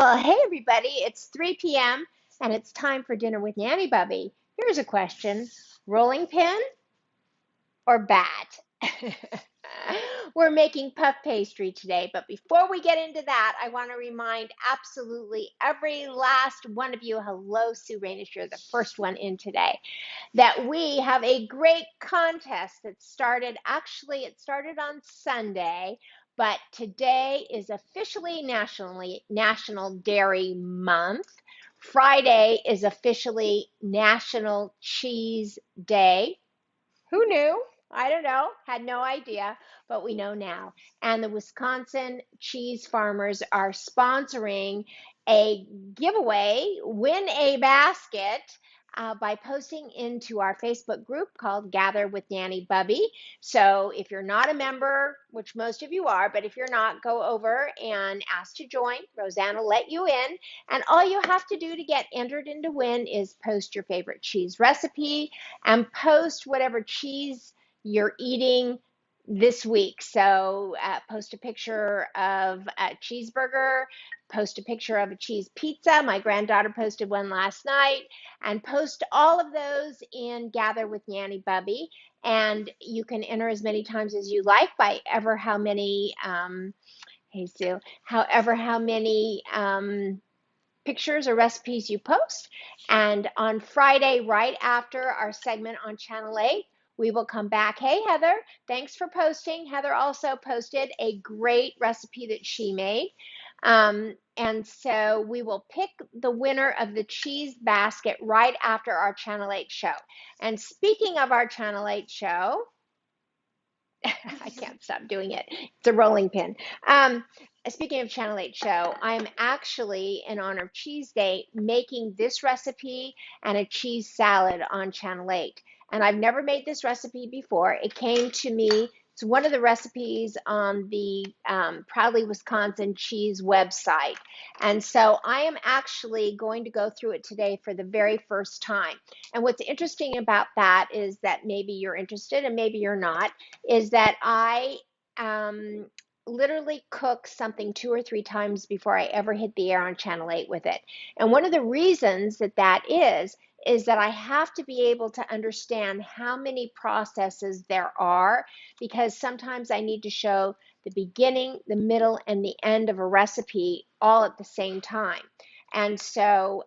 Well, hey everybody, it's 3 p.m. and it's time for dinner with Nanny Bubby. Here's a question, rolling pin or bat? We're making puff pastry today, but before we get into that, I want to remind absolutely every last one of you, hello Sue Rainish, you're the first one in today, that we have a great contest that started, actually it started on Sunday, but today is officially National Dairy Month. Friday is officially National Cheese Day. Who knew? I don't know, had no idea, but we know now. And the Wisconsin cheese farmers are sponsoring a giveaway, win a basket, by posting into our Facebook group called Gather with Nanny Bubby. So if you're not a member, which most of you are, but if you're not, go over and ask to join. Rosanna will let you in. And all you have to do to get entered into win is post your favorite cheese recipe and post whatever cheese you're eating this week. So post a picture of a cheeseburger, post a picture of a cheese pizza. My granddaughter posted one last night, and post all of those in Gather with Nanny Bubby. And you can enter as many times as you like by ever how many, hey Sue, however how many pictures or recipes you post. And on Friday, right after our segment on Channel 8, we will come back. Hey, Heather, thanks for posting. Heather also posted a great recipe that she made. And so we will pick the winner of the cheese basket right after our Channel 8 show. And speaking of our Channel 8 show, I can't stop doing it. It's a rolling pin. Speaking of Channel 8 show, I'm actually, in honor of Cheese Day, making this recipe and a cheese salad on Channel 8. And I've never made this recipe before. It came to me. It's one of the recipes on the Proudly Wisconsin Cheese website. And so I am actually going to go through it today for the very first time. And what's interesting about that is that maybe you're interested and maybe you're not, is that I literally cook something 2 or 3 times before I ever hit the air on Channel 8 with it. And one of the reasons that is that I have to be able to understand how many processes there are, because sometimes I need to show the beginning, the middle, and the end of a recipe all at the same time. And so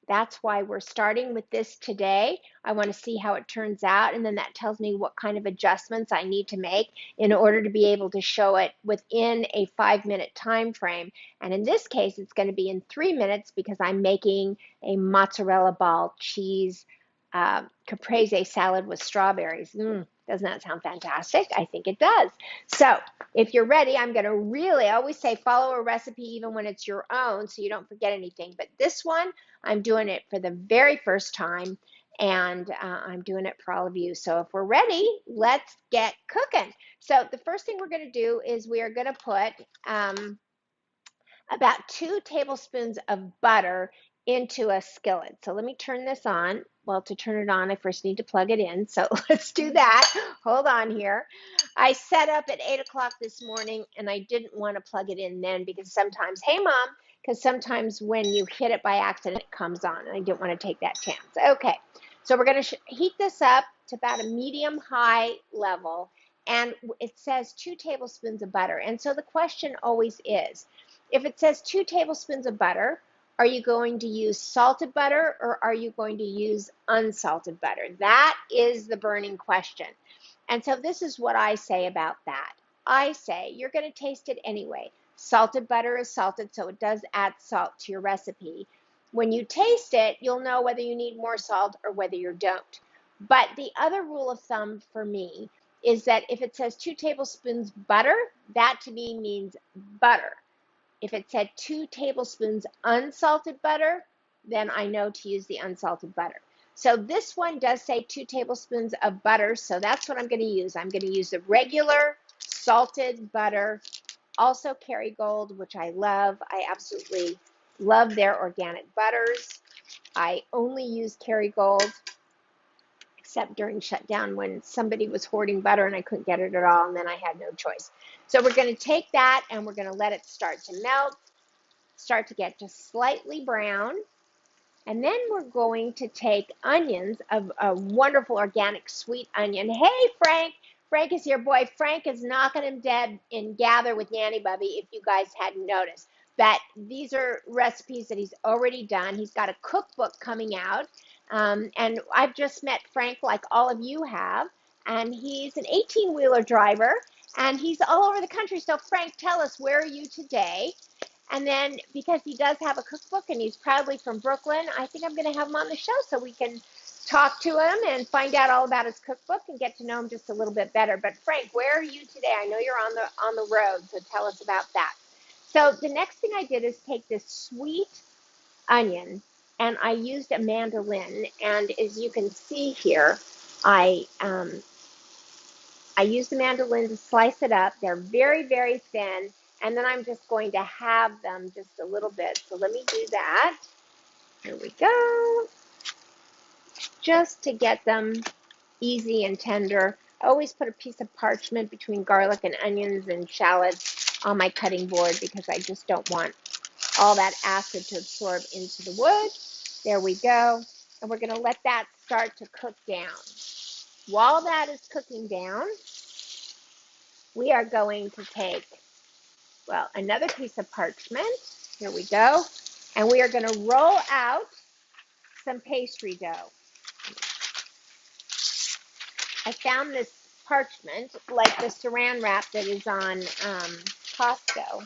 that's why we're starting with this today. I want to see how it turns out, and then that tells me what kind of adjustments I need to make in order to be able to show it within a 5-minute time frame. And in this case, it's going to be in 3 minutes because I'm making a mozzarella ball cheese caprese salad with strawberries. Doesn't that sound fantastic? I think it does. So if you're ready, I'm going to really always say follow a recipe even when it's your own so you don't forget anything. But this one, I'm doing it for the very first time, and I'm doing it for all of you. So if we're ready, let's get cooking. So the first thing we're going to do is we are going to put about 2 tablespoons of butter into a skillet. So let me turn this on. Well, to turn it on, I first need to plug it in. So let's do that. Hold on here. I set up at 8 o'clock this morning, and I didn't want to plug it in then because sometimes, hey mom, because sometimes when you hit it by accident, it comes on, and I didn't want to take that chance. Okay, so we're going to heat this up to about a medium-high level, and it says 2 tablespoons of butter. And so the question always is, if it says 2 tablespoons of butter, are you going to use salted butter or are you going to use unsalted butter? That is the burning question. And so this is what I say about that. I say you're going to taste it anyway. Salted butter is salted, so it does add salt to your recipe. When you taste it, you'll know whether you need more salt or whether you don't. But the other rule of thumb for me is that if it says 2 tablespoons butter, that to me means butter. If it said 2 tablespoons unsalted butter, then I know to use the unsalted butter. So this one does say 2 tablespoons of butter, so that's what I'm going to use. I'm going to use the regular salted butter, also Kerrygold, which I love. I absolutely love their organic butters. I only use Kerrygold, except during shutdown when somebody was hoarding butter and I couldn't get it at all, and then I had no choice. So we're going to take that and we're going to let it start to melt. start to get just slightly brown. And then we're going to take onions, of a wonderful organic sweet onion. Hey, Frank. Frank is here. Boy, Frank is knocking him dead in Gather with Nanny Bubby, if you guys hadn't noticed. That these are recipes that he's already done. He's got a cookbook coming out. And I've just met Frank, like all of you have. And he's an 18-wheeler driver. And he's all over the country. So, Frank, tell us, where are you today? And then, because he does have a cookbook and he's proudly from Brooklyn, I think I'm going to have him on the show so we can talk to him and find out all about his cookbook and get to know him just a little bit better. But Frank, where are you today? I know you're on the road, so tell us about that. So the next thing I did is take this sweet onion, and I used a mandolin. And as you can see here, I use the mandolin to slice it up. They're very, very thin. And then I'm just going to have them just a little bit. So let me do that. Here we go. Just to get them easy and tender. I always put a piece of parchment between garlic and onions and shallots on my cutting board because I just don't want all that acid to absorb into the wood. There we go. And we're going to let that start to cook down. While that is cooking down, we are going to take, well, another piece of parchment. Here we go. And we are going to roll out some pastry dough. I found this parchment, like the saran wrap that is on Costco.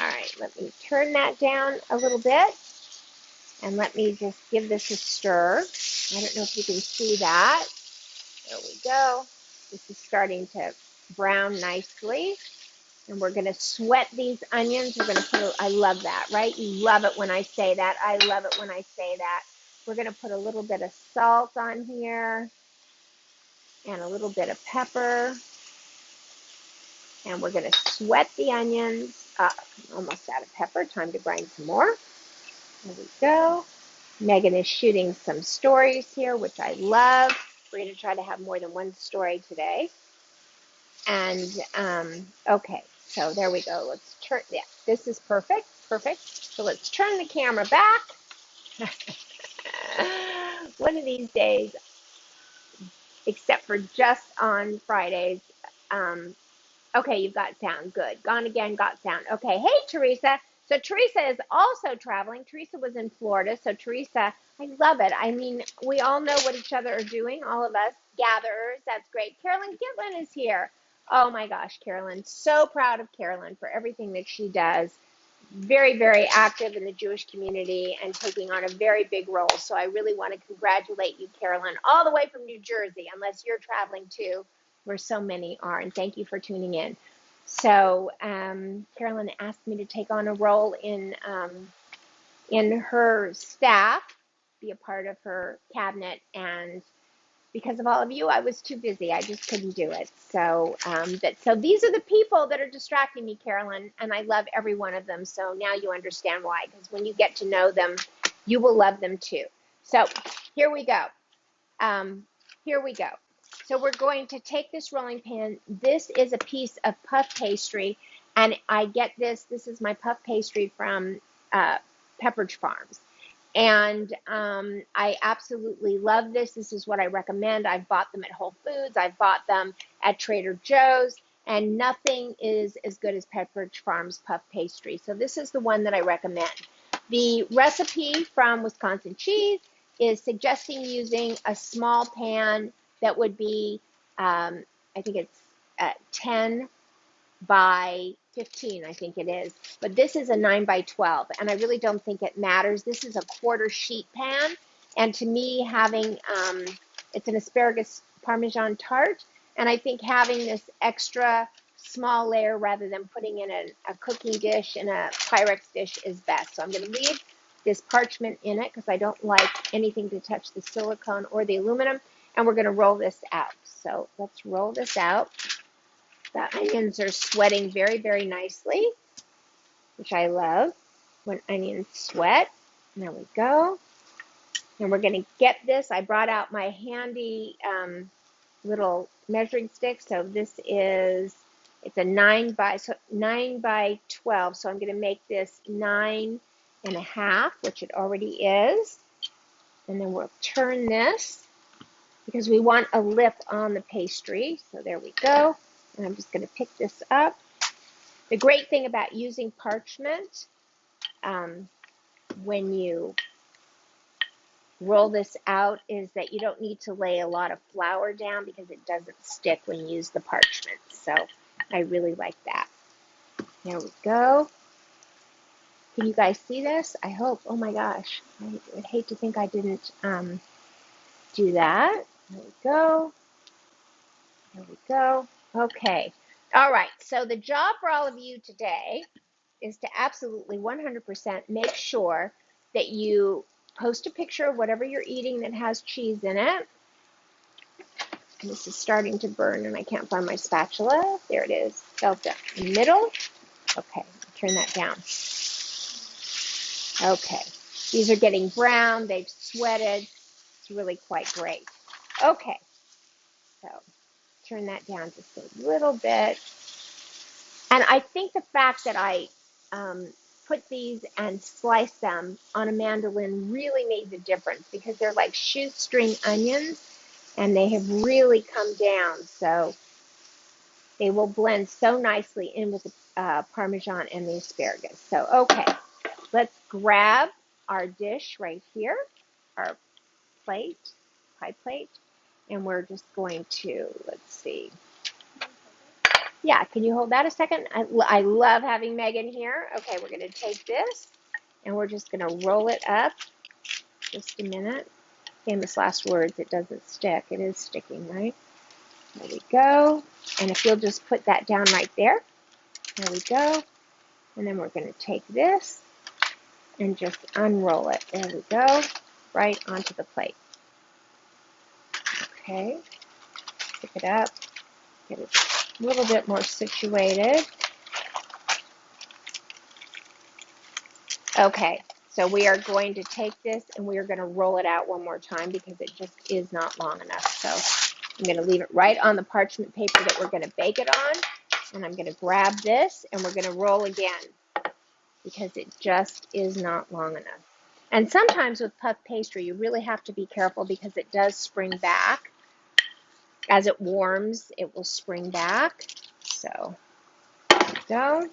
All right, let me turn that down a little bit. And let me just give this a stir. I don't know if you can see that. There we go. This is starting to brown nicely. And we're going to sweat these onions. We're going to put, I love that, right? You love it when I say that. I love it when I say that. We're going to put a little bit of salt on here and a little bit of pepper. And we're going to sweat the onions. Almost out of pepper. Time to grind some more. There we go. Megan is shooting some stories here, which I love. We're going to try to have more than one story today. And, okay, so there we go. Let's turn, yeah, this is perfect, perfect. So let's turn the camera back. One of these days, except for just on Fridays. Okay, you've got sound, good. Gone again, got sound. Okay, hey, Teresa. So Teresa is also traveling. Teresa was in Florida. So Teresa, I love it. I mean, we all know what each other are doing, all of us gatherers. That's great. Carolyn Gitlin is here. Oh my gosh, Carolyn. So proud of Carolyn for everything that she does. Very, very active in the Jewish community and taking on a very big role. So I really want to congratulate you, Carolyn, all the way from New Jersey, unless you're traveling too, where so many are. And thank you for tuning in. So Carolyn asked me to take on a role in her staff, be a part of her cabinet, and because of all of you, I was too busy. I just couldn't do it. So so these are the people that are distracting me, Carolyn, and I love every one of them. So now you understand why, because when you get to know them, you will love them too. So here we go. Here we go. So we're going to take this rolling pin. This is a piece of puff pastry, and I get this. This is my puff pastry from Pepperidge Farms. And I absolutely love this. This is what I recommend. I've bought them at Whole Foods. I've bought them at Trader Joe's. And nothing is as good as Pepperidge Farms puff pastry. So this is the one that I recommend. The recipe from Wisconsin Cheese is suggesting using a small pan that would be, I think it's 10 by 15, I think it is. But this is a 9 by 12, and I really don't think it matters. This is a quarter sheet pan, and to me, having, it's an Asparagus-Parmesan tart, and I think having this extra small layer rather than putting in a cooking dish in a Pyrex dish is best. So I'm going to leave this parchment in it because I don't like anything to touch the silicone or the aluminum, and we're going to roll this out. So let's roll this out. The onions are sweating very, very nicely, which I love when onions sweat. There we go. And we're going to get this. I brought out my handy little measuring stick. So this is It's a 9 by 12, so I'm going to make this 9.5, which it already is. And then we'll turn this because we want a lip on the pastry. So there we go. And I'm just going to pick this up. The great thing about using parchment, when you roll this out, is that you don't need to lay a lot of flour down because it doesn't stick when you use the parchment. So I really like that. There we go. Can you guys see this? I hope. Oh my gosh. I would hate to think I didn't do that. There we go. There we go. Okay. All right. So the job for all of you today is to absolutely 100% make sure that you post a picture of whatever you're eating that has cheese in it. And this is starting to burn and I can't find my spatula. There it is. Felt it. Middle. Okay. Turn that down. Okay. These are getting brown. They've sweated. It's really quite great. Okay. So turn that down just a little bit. And I think the fact that I put these and slice them on a mandolin really made the difference because they're like shoestring onions and they have really come down. So they will blend so nicely in with the Parmesan and the asparagus. So, okay, let's grab our dish right here, our plate, pie plate, and we're just going to, let's see. Yeah, can you hold that a second? I love having Megan here. Okay, we're going to take this and we're just going to roll it up. Just a minute. Famous last words, it doesn't stick. It is sticking, right? There we go. And if you'll just put that down right there. There we go. And then we're going to take this and just unroll it. There we go. Right onto the plate. Okay. Pick it up. Get it a little bit more situated. Okay, so we are going to take this and we are going to roll it out one more time because it just is not long enough. So I'm going to leave it right on the parchment paper that we're going to bake it on. And I'm going to grab this and we're going to roll again because it just is not long enough. And sometimes with puff pastry, you really have to be careful because it does spring back. As it warms, it will spring back. So there we go.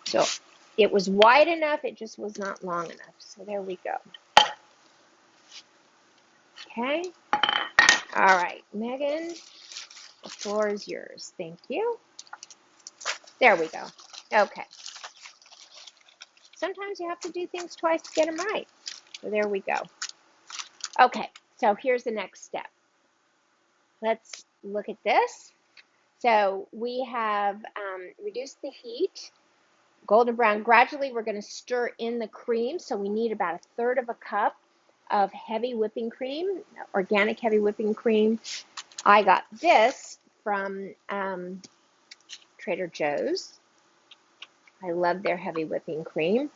So it was wide enough, it just was not long enough. So there we go. Okay. All right, Megan, the floor is yours. Thank you. There we go. Okay. Sometimes you have to do things twice to get them right. So there we go. Okay, so here's the next step. Let's look at this. So we have reduced the heat. Golden brown. Gradually, we're going to stir in the cream. So we need about 1/3 cup of heavy whipping cream, organic heavy whipping cream. I got this from Trader Joe's. I love their heavy whipping cream.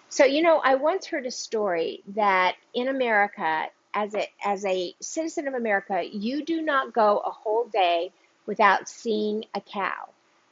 So, you know, I once heard a story that in America, as a citizen of America, you do not go a whole day without seeing a cow.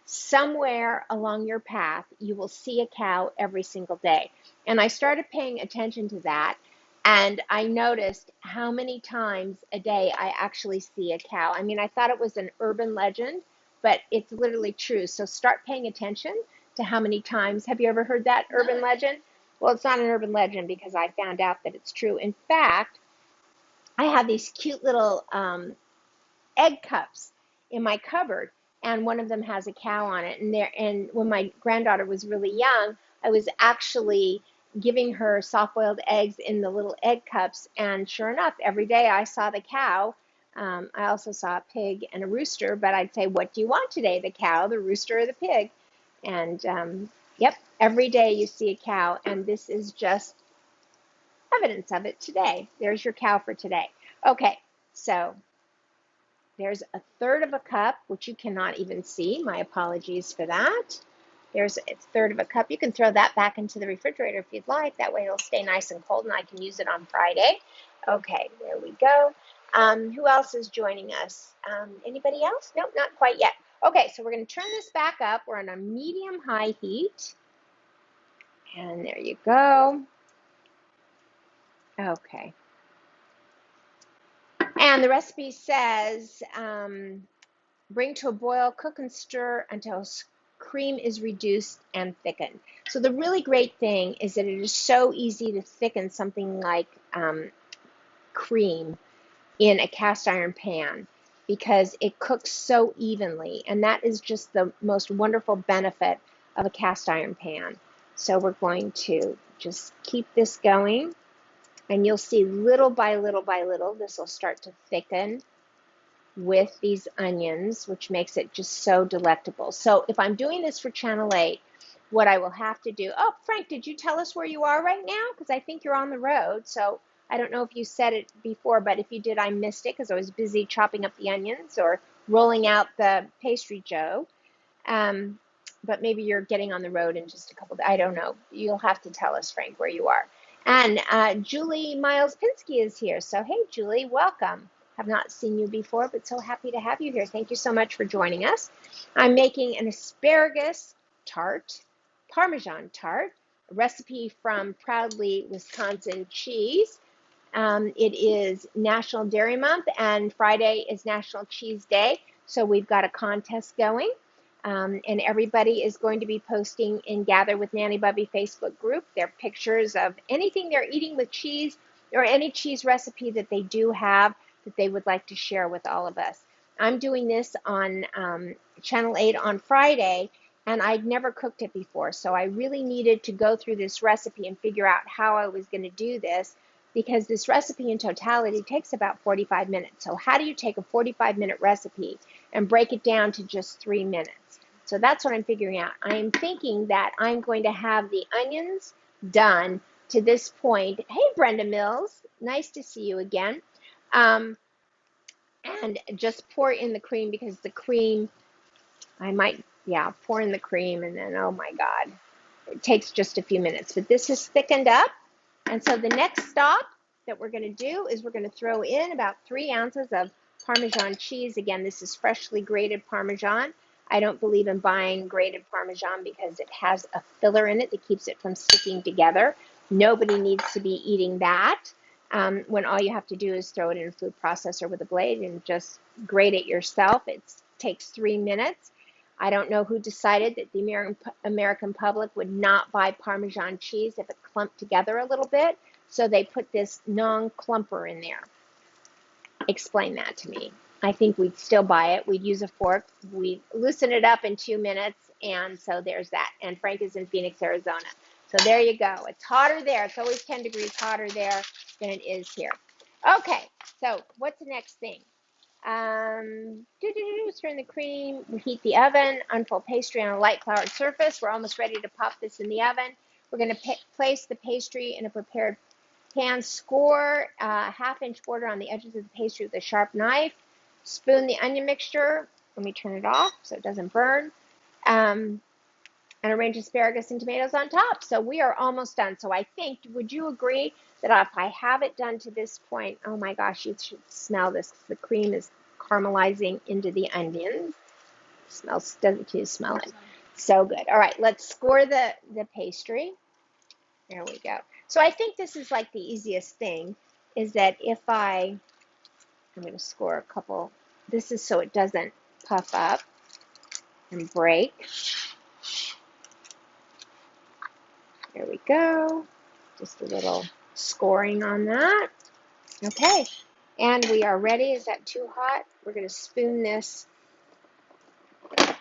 Somewhere along your path, you will see a cow every single day. And I started paying attention to that, and I noticed how many times a day I actually see a cow. I mean, I thought it was an urban legend, but it's literally true. So start paying attention to how many times. Have you ever heard that urban legend? Well, it's not an urban legend because I found out that it's true. In fact, I have these cute little egg cups in my cupboard, and one of them has a cow on it. And when my granddaughter was really young, I was actually giving her soft-boiled eggs in the little egg cups, and sure enough, every day I saw the cow. I also saw a pig and a rooster, but I'd say, what do you want today, the cow, the rooster, or the pig? And yep, every day you see a cow, and this is just evidence of it today. There's your cow for today. Okay, so there's 1/3 cup, which you cannot even see. My apologies for that. There's 1/3 cup. You can throw that back into the refrigerator if you'd like. That way it'll stay nice and cold and I can use it on Friday. Okay, there we go. Who else is joining us? Anybody else? Nope, not quite yet. Okay, so we're going to turn this back up. We're on a medium-high heat. And there you go. Okay. And the recipe says, bring to a boil, cook and stir until cream is reduced and thickened. So the really great thing is that it is so easy to thicken something like cream in a cast iron pan because it cooks so evenly, and that is just the most wonderful benefit of a cast iron pan. So we're going to just keep this going, and you'll see little by little by little this will start to thicken with these onions, which makes it just so delectable. So if I'm doing this for Channel 8, what I will have to do, oh, Frank, did you tell us where you are right now? Because I think you're on the road, so I don't know if you said it before, but if you did, I missed it because I was busy chopping up the onions or rolling out the pastry dough. But maybe you're getting on the road in just a couple days. I don't know. You'll have to tell us, Frank, where you are. And Julie Miles-Pinsky is here. So, hey, Julie, welcome. Have not seen you before, but so happy to have you here. Thank you so much for joining us. I'm making an asparagus tart, Parmesan tart, a recipe from Proudly Wisconsin Cheese. It is National Dairy Month, and Friday is National Cheese Day, so we've got a contest going. And everybody is going to be posting in Gather with Nanny Bubby Facebook group their pictures of anything they're eating with cheese or any cheese recipe that they do have that they would like to share with all of us. I'm doing this on Channel 8 on Friday, and I'd never cooked it before, so I really needed to go through this recipe and figure out how I was going to do this, because this recipe in totality takes about 45 minutes. So how do you take a 45-minute recipe and break it down to just 3 minutes? So that's what I'm figuring out. I am thinking that I'm going to have the onions done to this point. Hey, Brenda Mills, nice to see you again. And just pour in the cream, because the cream, I might, pour in the cream, and then, oh my God, it takes just a few minutes. But this is thickened up. And so the next stop that we're going to do is we're going to throw in about 3 ounces of Parmesan cheese. Again, this is freshly grated Parmesan. I don't believe in buying grated Parmesan because it has a filler in it that keeps it from sticking together. Nobody needs to be eating that when all you have to do is throw it in a food processor with a blade and just grate it yourself. It takes 3 minutes. I don't know who decided that the American public would not buy Parmesan cheese if it clumped together a little bit, so they put this non-clumper in there. Explain that to me. I think we'd still buy it. We'd use a fork. We'd loosen it up in 2 minutes, and so there's that. And Frank is in Phoenix, Arizona. So there you go. It's hotter there. It's always 10 degrees hotter there than it is here. Okay, so what's the next thing? Stir in the cream, heat the oven, unfold pastry on a light floured surface. We're almost ready to pop this in the oven. We're going to place the pastry in a prepared pan, score a half-inch border on the edges of the pastry with a sharp knife. Spoon the onion mixture. Let me turn it off so it doesn't burn. And arrange asparagus and tomatoes on top. So we are almost done. So I think, would you agree that if I have it done to this point, oh my gosh, you should smell this. The cream is caramelizing into the onions. Doesn't you smell it? So good. All right, let's score the pastry. There we go. So I think this is like the easiest thing, is that if I'm going to score a couple. This is so it doesn't puff up and break. There we go. Just a little scoring on that. Okay. And we are ready. Is that too hot? We're going to spoon this. There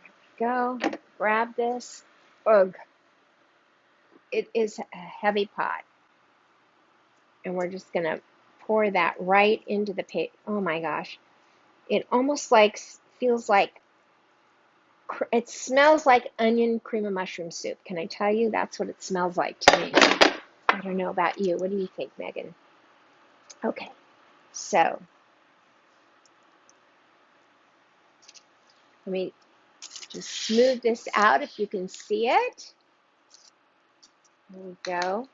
we go. Grab this. Ugh. It is a heavy pot. And we're just going to pour that right into the paste. Oh my gosh. It almost feels like, it smells like onion cream and mushroom soup. Can I tell you? That's what it smells like to me. I don't know about you. What do you think, Megan? Okay. So, let me just smooth this out if you can see it. There we go.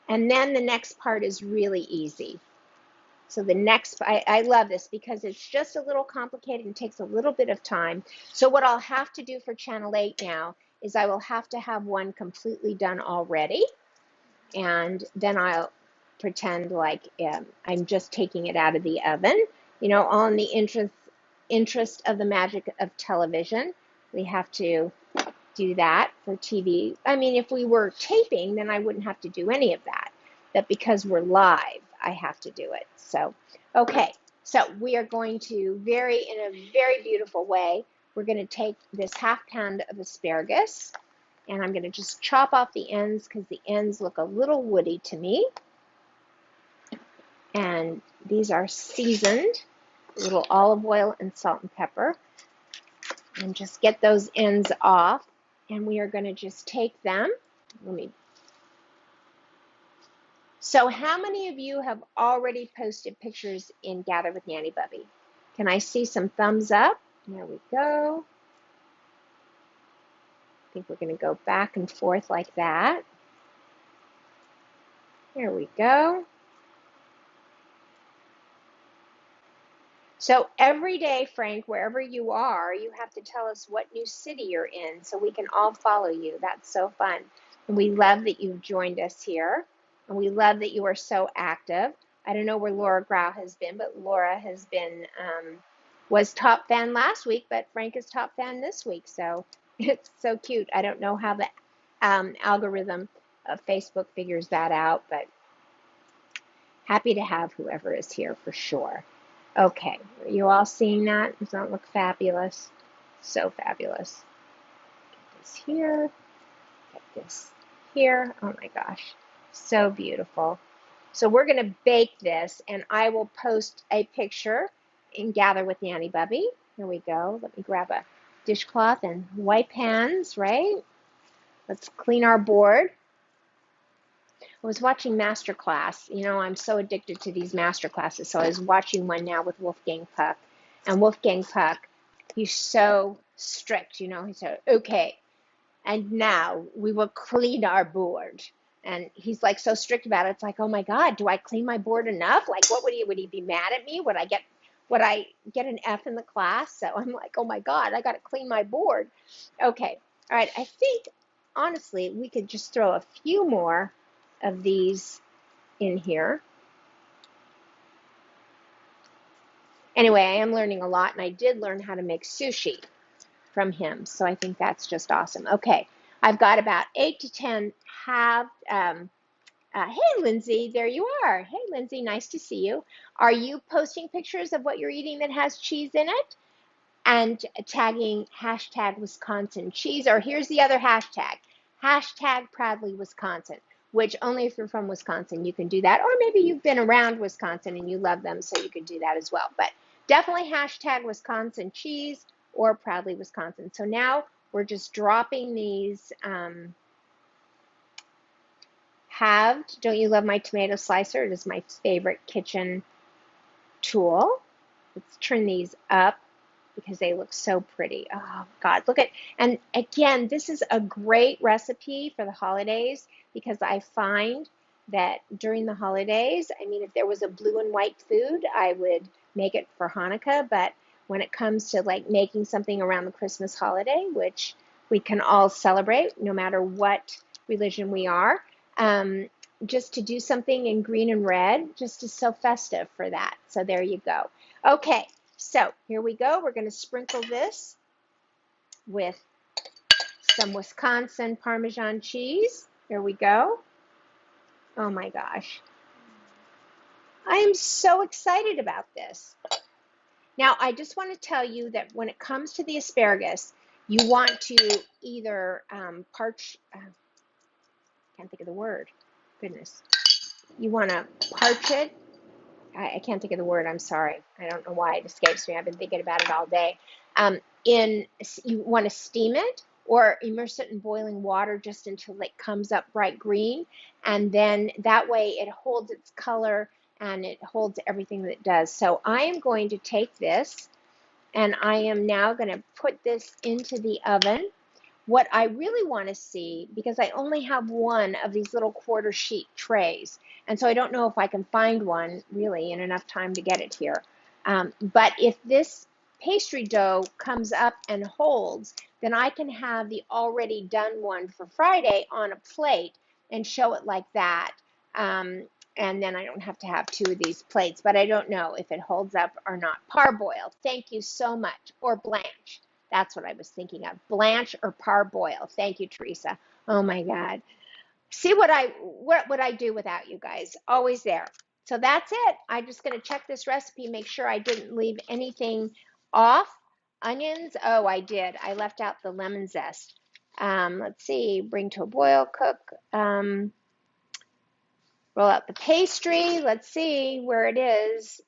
And then the next part is really easy. So the next, I love this because it's just a little complicated and takes a little bit of time. So what I'll have to do for channel 8 now is I will have to have one completely done already. And then I'll pretend like I'm just taking it out of the oven. You know, all in the interest of the magic of television, we have to do that for TV. I mean, if we were taping, then I wouldn't have to do any of that. But because we're live, I have to do it. So, okay. So we are going to in a very beautiful way, we're going to take this half pound of asparagus, and I'm going to just chop off the ends because the ends look a little woody to me. And these are seasoned, a little olive oil and salt and pepper. And just get those ends off. And we are going to just take them. So how many of you have already posted pictures in Gather with Nanny Bubby? Can I see some thumbs up? There we go. I think we're going to go back and forth like that. There we go. So every day, Frank, wherever you are, you have to tell us what new city you're in so we can all follow you. That's so fun. And we love that you've joined us here. And we love that you are so active. I don't know where Laura Grau has been, but Laura has been, was top fan last week, but Frank is top fan this week. So it's so cute. I don't know how the algorithm of Facebook figures that out, but happy to have whoever is here for sure. Okay, are you all seeing that? Does that look fabulous? So fabulous. Get this here, get this here. Oh my gosh, so beautiful. So we're going to bake this, and I will post a picture in Gather with Nanny Bubby. Here we go. Let me grab a dishcloth and wipe hands, right? Let's clean our board. I was watching Masterclass. You know, I'm so addicted to these Masterclasses. So I was watching one now with Wolfgang Puck. And Wolfgang Puck, he's so strict, you know. He said, okay, and now we will clean our board. And he's like so strict about it. It's like, oh my God, do I clean my board enough? Like, what would he be mad at me? Would I get an F in the class? So I'm like, oh my God, I got to clean my board. Okay. All right. I think, honestly, we could just throw a few more of these in here. Anyway, I am learning a lot, and I did learn how to make sushi from him, so I think that's just awesome. Okay, I've got about 8 to 10 halved. Hey, Lindsay, there you are. Hey, Lindsay, nice to see you. Are you posting pictures of what you're eating that has cheese in it? And tagging hashtag Wisconsin cheese, or here's the other hashtag, hashtag Proudly Wisconsin, which only if you're from Wisconsin, you can do that. Or maybe you've been around Wisconsin and you love them, so you can do that as well. But definitely hashtag Wisconsin cheese or Proudly Wisconsin. So now we're just dropping these halved. Don't you love my tomato slicer? It is my favorite kitchen tool. Let's turn these up because they look so pretty. Oh God, look at, and again, this is a great recipe for the holidays because I find that during the holidays, I mean, if there was a blue and white food, I would make it for Hanukkah, but when it comes to like making something around the Christmas holiday, which we can all celebrate no matter what religion we are, just to do something in green and red just is so festive for that. So there you go. Okay. So here we go. We're going to sprinkle this with some Wisconsin Parmesan cheese. Here we go. Oh my gosh. I am so excited about this. Now, I just want to tell you that when it comes to the asparagus, you want to either can't think of the word. Goodness. You want to parch it. I can't think of the word. I'm sorry. I don't know why it escapes me. I've been thinking about it all day. You want to steam it or immerse it in boiling water just until it comes up bright green. And then that way it holds its color and it holds everything that it does. So I am going to take this and I am now going to put this into the oven. What I really want to see, because I only have one of these little quarter sheet trays, and so I don't know if I can find one really in enough time to get it here. But if this pastry dough comes up and holds, then I can have the already done one for Friday on a plate and show it like that. And then I don't have to have two of these plates, but I don't know if it holds up or not. Parboil, thank you so much. Or blanch. That's what I was thinking of. Blanch or parboil. Thank you, Teresa. Oh my God. See what would I do without you guys? Always there. So that's it. I'm just going to check this recipe, make sure I didn't leave anything off. Onions. Oh, I did. I left out the lemon zest. Let's see. Bring to a boil, cook. Roll out the pastry. Let's see where it is.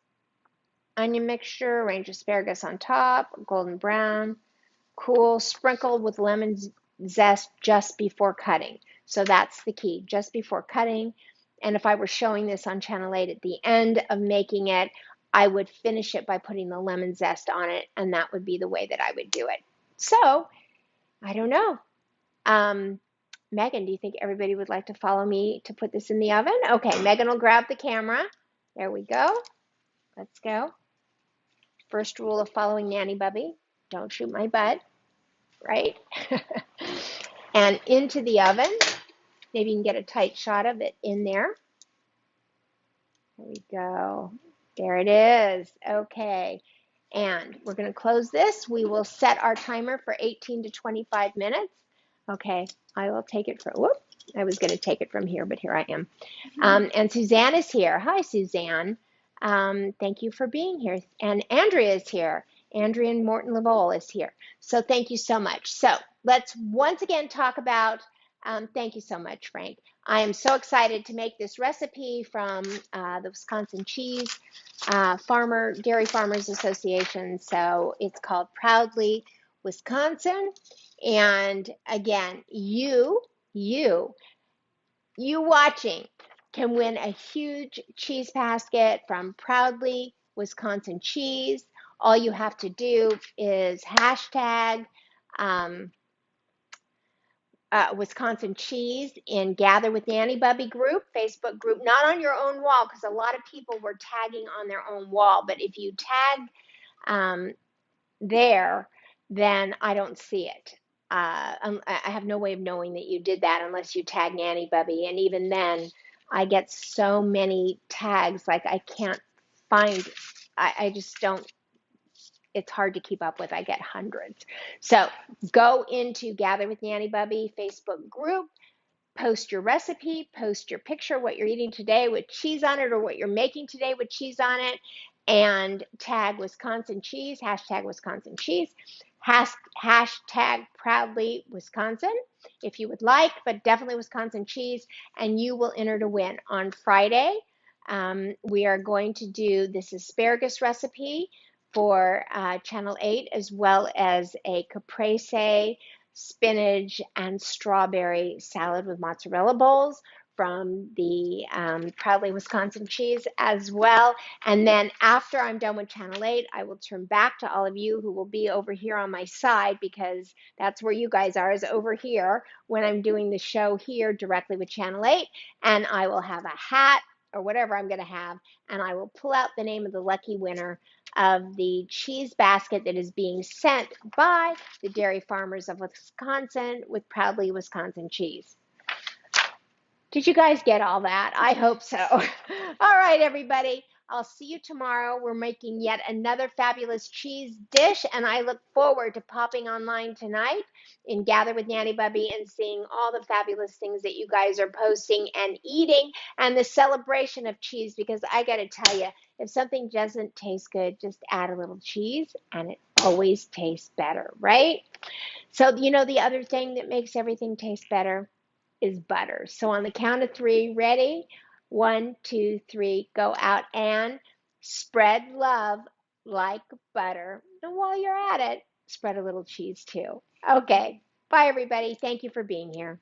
Onion mixture, arrange asparagus on top, golden brown, cool, sprinkled with lemon zest just before cutting. So that's the key, just before cutting. And if I were showing this on Channel 8 at the end of making it, I would finish it by putting the lemon zest on it, and that would be the way that I would do it. So, I don't know. Megan, do you think everybody would like to follow me to put this in the oven? Okay, Megan will grab the camera. There we go. Let's go. First rule of following Nanny Bubby, don't shoot my butt, right? And into the oven. Maybe you can get a tight shot of it in there. There we go. There it is. Okay. And we're going to close this. We will set our timer for 18 to 25 minutes. Okay, I will take it from, whoop, I was going to take it from here, but here I am. And Suzanne is here. Hi, Suzanne. Thank you for being here. And Andrea is here. Andrea Morton Lavole is here. So thank you so much. So let's once again talk about, thank you so much, Frank. I am so excited to make this recipe from the Wisconsin Cheese Dairy Farmers Association. So it's called Proudly Wisconsin. And again, you watching can win a huge cheese basket from Proudly Wisconsin Cheese. All you have to do is hashtag Wisconsin Cheese in Gather with Nanny Bubby group, Facebook group, not on your own wall, because a lot of people were tagging on their own wall. But if you tag there, then I don't see it. I have no way of knowing that you did that unless you tag Nanny Bubby. And even then, I get so many tags, like I can't find, I just don't, it's hard to keep up with. I get hundreds. So go into Gather with Nanny Bubby Facebook group, post your recipe, post your picture, what you're eating today with cheese on it, or what you're making today with cheese on it, and tag Wisconsin Cheese, hashtag Wisconsin Cheese, hashtag Proudly Wisconsin, if you would like, but definitely Wisconsin Cheese, and you will enter to win. On Friday, we are going to do this asparagus recipe for Channel 8, as well as a caprese, spinach, and strawberry salad with mozzarella bowls from the Proudly Wisconsin Cheese as well. And then after I'm done with Channel 8, I will turn back to all of you who will be over here on my side, because that's where you guys are, is over here when I'm doing the show here directly with Channel 8. And I will have a hat or whatever I'm going to have, and I will pull out the name of the lucky winner of the cheese basket that is being sent by the Dairy Farmers of Wisconsin with Proudly Wisconsin Cheese. Did you guys get all that? I hope so. All right, everybody. I'll see you tomorrow. We're making yet another fabulous cheese dish, and I look forward to popping online tonight in Gather with Nanny Bubby and seeing all the fabulous things that you guys are posting and eating, and the celebration of cheese, because I got to tell you, if something doesn't taste good, just add a little cheese, and it always tastes better, right? So, you know, the other thing that makes everything taste better is butter. So on the count of three, ready? 1, 2, 3, go out and spread love like butter. And while you're at it, spread a little cheese too. Okay, bye everybody. Thank you for being here.